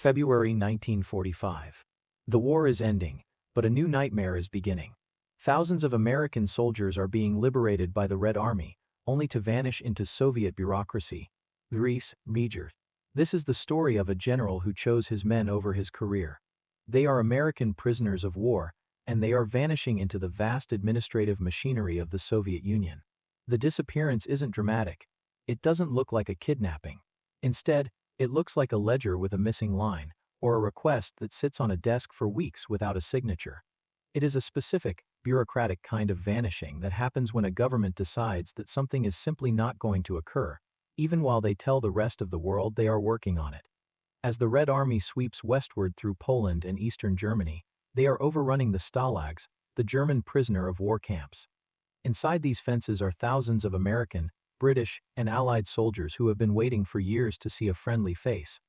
February 1945. The war is ending, but a new nightmare is beginning. Thousands of American soldiers are being liberated by the Red Army, only to vanish into Soviet bureaucracy. Greece, Major. This is the story of a general who chose his men over his career. They are American prisoners of war, and they are vanishing into the vast administrative machinery of the Soviet Union. The disappearance isn't dramatic. It doesn't look like a kidnapping. Instead, it looks like a ledger with a missing line, or a request that sits on a desk for weeks without a signature. It is a specific, bureaucratic kind of vanishing that happens when a government decides that something is simply not going to occur, even while they tell the rest of the world they are working on it. As the Red Army sweeps westward through Poland and eastern Germany, they are overrunning the Stalags, the German prisoner of war camps. Inside these fences are thousands of American, British, and Allied soldiers who have been waiting for years to see a friendly face.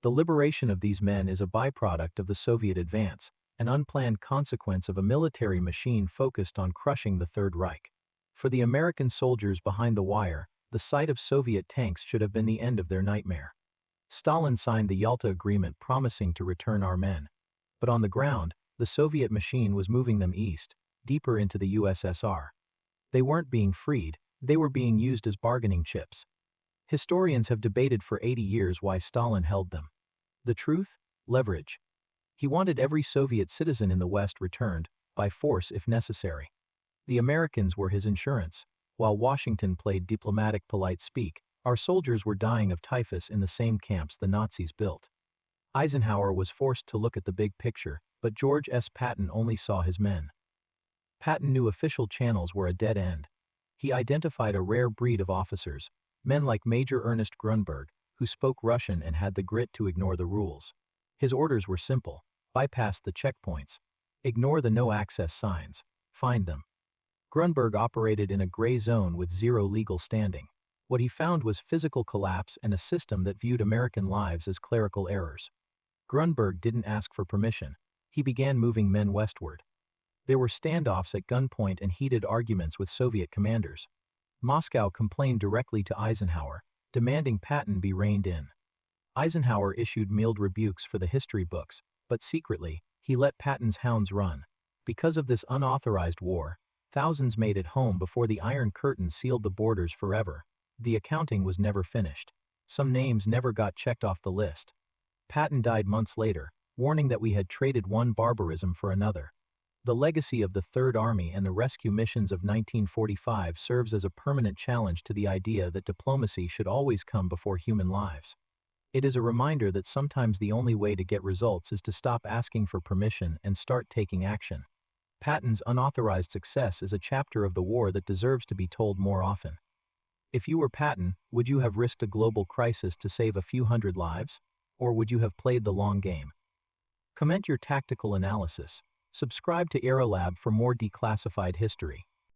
The liberation of these men is a byproduct of the Soviet advance, an unplanned consequence of a military machine focused on crushing the Third Reich. For the American soldiers behind the wire, the sight of Soviet tanks should have been the end of their nightmare. Stalin signed the Yalta Agreement promising to return our men. But on the ground, the Soviet machine was moving them east, deeper into the USSR. They weren't being freed, they were being used as bargaining chips. Historians have debated for 80 years why Stalin held them. The truth? Leverage. He wanted every Soviet citizen in the West returned, by force if necessary. The Americans were his insurance. While Washington played diplomatic polite speak, our soldiers were dying of typhus in the same camps the Nazis built. Eisenhower was forced to look at the big picture, but George S. Patton only saw his men. Patton knew official channels were a dead end. He identified a rare breed of officers, men like Major Ernest Grunberg, who spoke Russian and had the grit to ignore the rules. His orders were simple: bypass the checkpoints, ignore the no-access signs, find them. Grunberg operated in a gray zone with zero legal standing. What he found was physical collapse and a system that viewed American lives as clerical errors. Grunberg didn't ask for permission. He began moving men westward. There were standoffs at gunpoint and heated arguments with Soviet commanders. Moscow complained directly to Eisenhower, demanding Patton be reined in. Eisenhower issued mild rebukes for the history books, but secretly, he let Patton's hounds run. Because of this unauthorized war, thousands made it home before the Iron Curtain sealed the borders forever. The accounting was never finished. Some names never got checked off the list. Patton died months later, warning that we had traded one barbarism for another. The legacy of the Third Army and the rescue missions of 1945 serves as a permanent challenge to the idea that diplomacy should always come before human lives. It is a reminder that sometimes the only way to get results is to stop asking for permission and start taking action. Patton's unauthorized success is a chapter of the war that deserves to be told more often. If you were Patton, would you have risked a global crisis to save a few hundred lives? Or would you have played the long game? Comment your tactical analysis. Subscribe to EraLab for more declassified history.